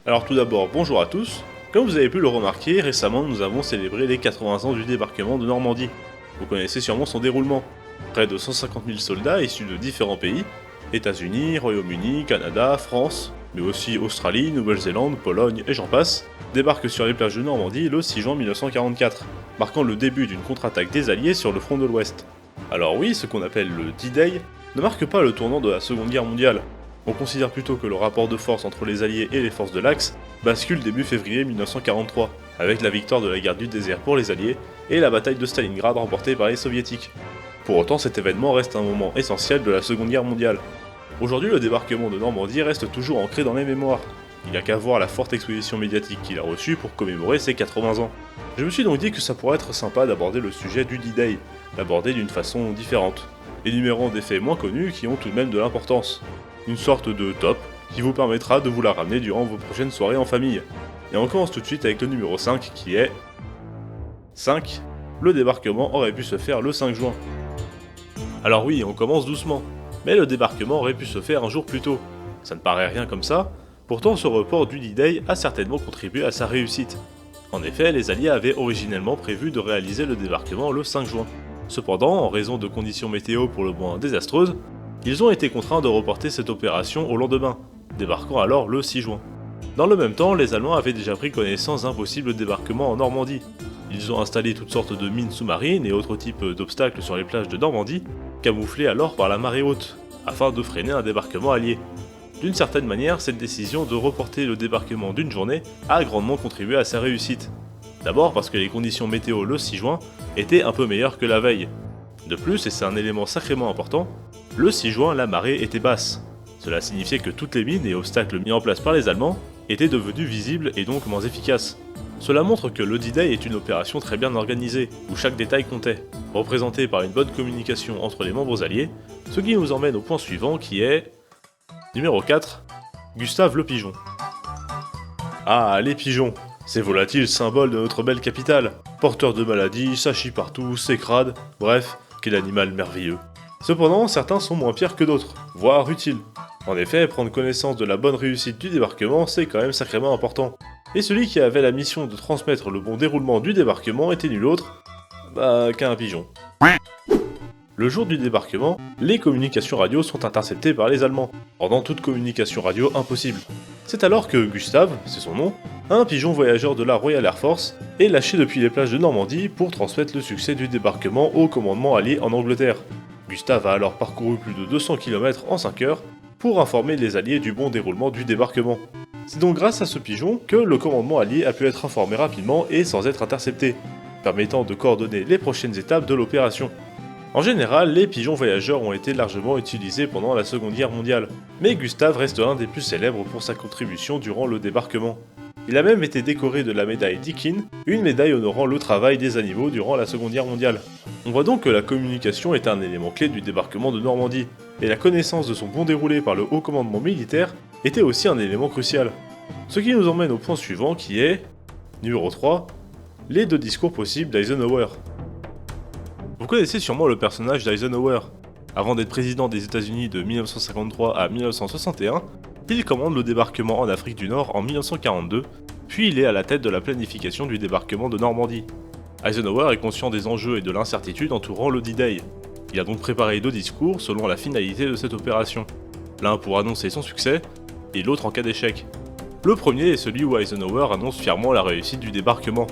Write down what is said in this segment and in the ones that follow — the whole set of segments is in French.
Alors tout d'abord, bonjour à tous. Comme vous avez pu le remarquer, récemment nous avons célébré les 80 ans du débarquement de Normandie. Vous connaissez sûrement son déroulement. Près de 150 000 soldats issus de différents pays, États-Unis, Royaume-Uni, Canada, France, mais aussi Australie, Nouvelle-Zélande, Pologne et j'en passe, débarquent sur les plages de Normandie le 6 juin 1944, marquant le début d'une contre-attaque des Alliés sur le front de l'Ouest. Alors oui, ce qu'on appelle le D-Day ne marque pas le tournant de la Seconde Guerre mondiale. On considère plutôt que le rapport de force entre les Alliés et les forces de l'Axe bascule début février 1943, avec la victoire de la guerre du désert pour les Alliés et la bataille de Stalingrad remportée par les Soviétiques. Pour autant, cet événement reste un moment essentiel de la Seconde Guerre mondiale. Aujourd'hui, le débarquement de Normandie reste toujours ancré dans les mémoires. Il n'y a qu'à voir la forte exposition médiatique qu'il a reçue pour commémorer ses 80 ans. Je me suis donc dit que ça pourrait être sympa d'aborder le sujet du D-Day, l'aborder d'une façon différente, énumérant des faits moins connus qui ont tout de même de l'importance. Une sorte de top qui vous permettra de vous la ramener durant vos prochaines soirées en famille. Et on commence tout de suite avec le numéro 5 qui est 5. Le débarquement aurait pu se faire le 5 juin. Alors oui, on commence doucement, mais le débarquement aurait pu se faire un jour plus tôt. Ça ne paraît rien comme ça, pourtant ce report du D-Day a certainement contribué à sa réussite. En effet, les Alliés avaient originellement prévu de réaliser le débarquement le 5 juin. Cependant, en raison de conditions météo pour le moins désastreuses, ils ont été contraints de reporter cette opération au lendemain, débarquant alors le 6 juin. Dans le même temps, les Allemands avaient déjà pris connaissance d'un possible débarquement en Normandie. Ils ont installé toutes sortes de mines sous-marines et autres types d'obstacles sur les plages de Normandie, camouflés alors par la marée haute, afin de freiner un débarquement allié. D'une certaine manière, cette décision de reporter le débarquement d'une journée a grandement contribué à sa réussite. D'abord parce que les conditions météo le 6 juin étaient un peu meilleures que la veille. De plus, et c'est un élément sacrément important, le 6 juin la marée était basse. Cela signifiait que toutes les mines et obstacles mis en place par les Allemands étaient devenus visibles et donc moins efficaces. Cela montre que le D-Day est une opération très bien organisée, où chaque détail comptait, représenté par une bonne communication entre les membres alliés, ce qui nous emmène au point suivant qui est... Numéro 4. Gustave le Pigeon. Ah, les pigeons, ces volatiles symboles de notre belle capitale, porteurs de maladies, ça chie partout, c'est crade, bref, quel animal merveilleux. Cependant, certains sont moins pires que d'autres, voire utiles. En effet, prendre connaissance de la bonne réussite du débarquement, c'est quand même sacrément important. Et celui qui avait la mission de transmettre le bon déroulement du débarquement était nul autre, qu'un pigeon. Le jour du débarquement, les communications radio sont interceptées par les Allemands, rendant toute communication radio impossible. C'est alors que Gustave, c'est son nom, un pigeon voyageur de la Royal Air Force, est lâché depuis les plages de Normandie pour transmettre le succès du débarquement au commandement allié en Angleterre. Gustave a alors parcouru plus de 200 km en 5 heures pour informer les Alliés du bon déroulement du débarquement. C'est donc grâce à ce pigeon que le commandement allié a pu être informé rapidement et sans être intercepté, permettant de coordonner les prochaines étapes de l'opération. En général, les pigeons voyageurs ont été largement utilisés pendant la Seconde Guerre mondiale, mais Gustave reste un des plus célèbres pour sa contribution durant le débarquement. Il a même été décoré de la médaille Deakin, une médaille honorant le travail des animaux durant la Seconde Guerre mondiale. On voit donc que la communication est un élément clé du débarquement de Normandie, et la connaissance de son bon déroulé par le haut commandement militaire était aussi un élément crucial. Ce qui nous emmène au point suivant qui est... Numéro 3. Les deux discours possibles d'Eisenhower. Vous connaissez sûrement le personnage d'Eisenhower. Avant d'être président des États-Unis de 1953 à 1961, il commande le débarquement en Afrique du Nord en 1942, puis il est à la tête de la planification du débarquement de Normandie. Eisenhower est conscient des enjeux et de l'incertitude entourant le D-Day. Il a donc préparé deux discours selon la finalité de cette opération. L'un pour annoncer son succès, et l'autre en cas d'échec. Le premier est celui où Eisenhower annonce fièrement la réussite du débarquement.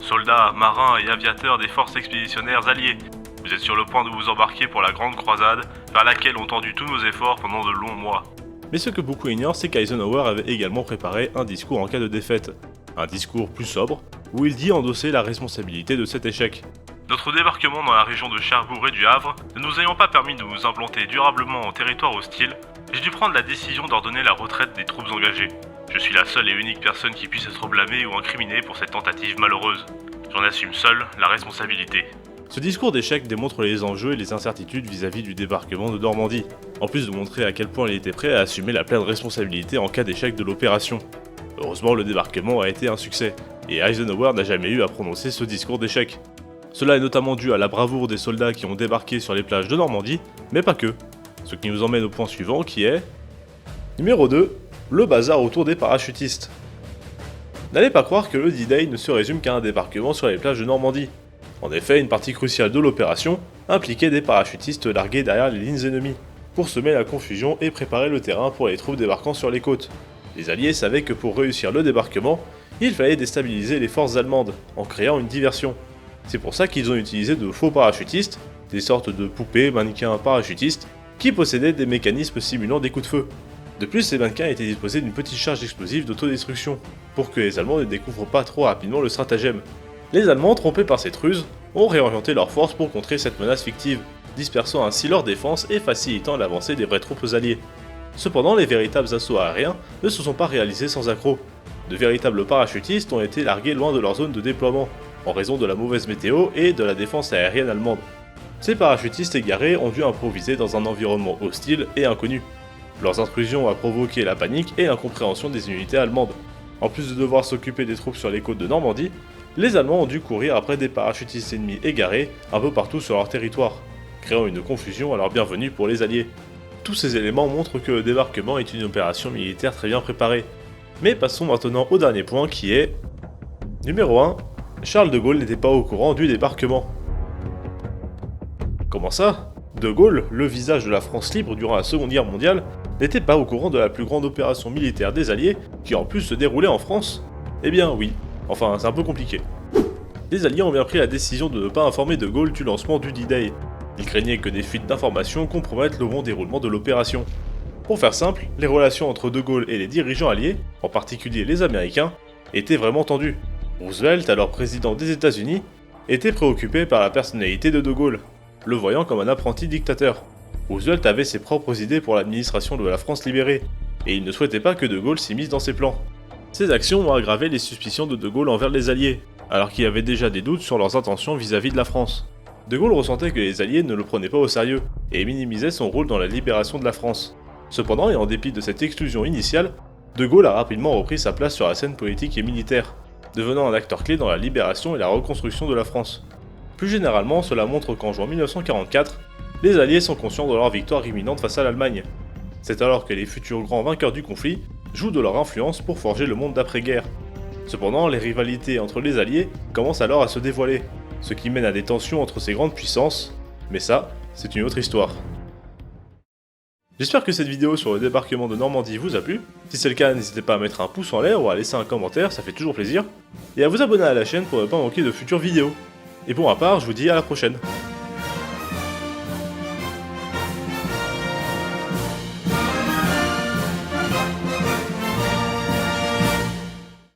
Soldats, marins et aviateurs des forces expéditionnaires alliées, vous êtes sur le point de vous embarquer pour la grande croisade, vers laquelle ont tendu tous nos efforts pendant de longs mois. Mais ce que beaucoup ignorent, c'est qu'Eisenhower avait également préparé un discours en cas de défaite. Un discours plus sobre, où il dit endosser la responsabilité de cet échec. Notre débarquement dans la région de Cherbourg et du Havre ne nous ayant pas permis de nous implanter durablement en territoire hostile, j'ai dû prendre la décision d'ordonner la retraite des troupes engagées. Je suis la seule et unique personne qui puisse être blâmée ou incriminée pour cette tentative malheureuse. J'en assume seul la responsabilité. Ce discours d'échec démontre les enjeux et les incertitudes vis-à-vis du débarquement de Normandie, en plus de montrer à quel point il était prêt à assumer la pleine responsabilité en cas d'échec de l'opération. Heureusement, le débarquement a été un succès, et Eisenhower n'a jamais eu à prononcer ce discours d'échec. Cela est notamment dû à la bravoure des soldats qui ont débarqué sur les plages de Normandie, mais pas que. Ce qui nous emmène au point suivant qui est... Numéro 2. Le bazar autour des parachutistes. N'allez pas croire que le D-Day ne se résume qu'à un débarquement sur les plages de Normandie. En effet, une partie cruciale de l'opération impliquait des parachutistes largués derrière les lignes ennemies, pour semer la confusion et préparer le terrain pour les troupes débarquant sur les côtes. Les Alliés savaient que pour réussir le débarquement, il fallait déstabiliser les forces allemandes, en créant une diversion. C'est pour ça qu'ils ont utilisé de faux parachutistes, des sortes de poupées mannequins parachutistes, qui possédaient des mécanismes simulant des coups de feu. De plus, ces mannequins étaient disposés d'une petite charge explosive d'autodestruction, pour que les Allemands ne découvrent pas trop rapidement le stratagème. Les Allemands, trompés par cette ruse, ont réorienté leurs forces pour contrer cette menace fictive, dispersant ainsi leur défense et facilitant l'avancée des vraies troupes alliées. Cependant, les véritables assauts aériens ne se sont pas réalisés sans accroc. De véritables parachutistes ont été largués loin de leur zone de déploiement, en raison de la mauvaise météo et de la défense aérienne allemande. Ces parachutistes égarés ont dû improviser dans un environnement hostile et inconnu. Leurs intrusions ont provoqué la panique et l'incompréhension des unités allemandes. En plus de devoir s'occuper des troupes sur les côtes de Normandie, les Allemands ont dû courir après des parachutistes ennemis égarés un peu partout sur leur territoire, créant une confusion à leur bienvenue pour les Alliés. Tous ces éléments montrent que le débarquement est une opération militaire très bien préparée. Mais passons maintenant au dernier point qui est... Numéro 1. Charles de Gaulle n'était pas au courant du débarquement. Comment ça? De Gaulle, le visage de la France libre durant la Seconde Guerre mondiale, n'était pas au courant de la plus grande opération militaire des Alliés, qui en plus se déroulait en France? Eh bien oui, enfin c'est un peu compliqué. Les Alliés ont bien pris la décision de ne pas informer de Gaulle du lancement du D-Day. Ils craignaient que des fuites d'informations compromettent le bon déroulement de l'opération. Pour faire simple, les relations entre De Gaulle et les dirigeants alliés, en particulier les Américains, étaient vraiment tendues. Roosevelt, alors président des États-Unis, était préoccupé par la personnalité de Gaulle, le voyant comme un apprenti dictateur. Roosevelt avait ses propres idées pour l'administration de la France libérée, et il ne souhaitait pas que De Gaulle s'immisce dans ses plans. Ces actions ont aggravé les suspicions de Gaulle envers les Alliés, alors qu'il y avait déjà des doutes sur leurs intentions vis-à-vis de la France. De Gaulle ressentait que les Alliés ne le prenaient pas au sérieux, et minimisaient son rôle dans la libération de la France. Cependant, et en dépit de cette exclusion initiale, De Gaulle a rapidement repris sa place sur la scène politique et militaire, devenant un acteur clé dans la libération et la reconstruction de la France. Plus généralement, cela montre qu'en juin 1944, les Alliés sont conscients de leur victoire imminente face à l'Allemagne. C'est alors que les futurs grands vainqueurs du conflit jouent de leur influence pour forger le monde d'après-guerre. Cependant, les rivalités entre les Alliés commencent alors à se dévoiler, ce qui mène à des tensions entre ces grandes puissances, mais ça, c'est une autre histoire. J'espère que cette vidéo sur le débarquement de Normandie vous a plu. Si c'est le cas, n'hésitez pas à mettre un pouce en l'air ou à laisser un commentaire, ça fait toujours plaisir. Et à vous abonner à la chaîne pour ne pas manquer de futures vidéos. Et pour ma part, je vous dis à la prochaine.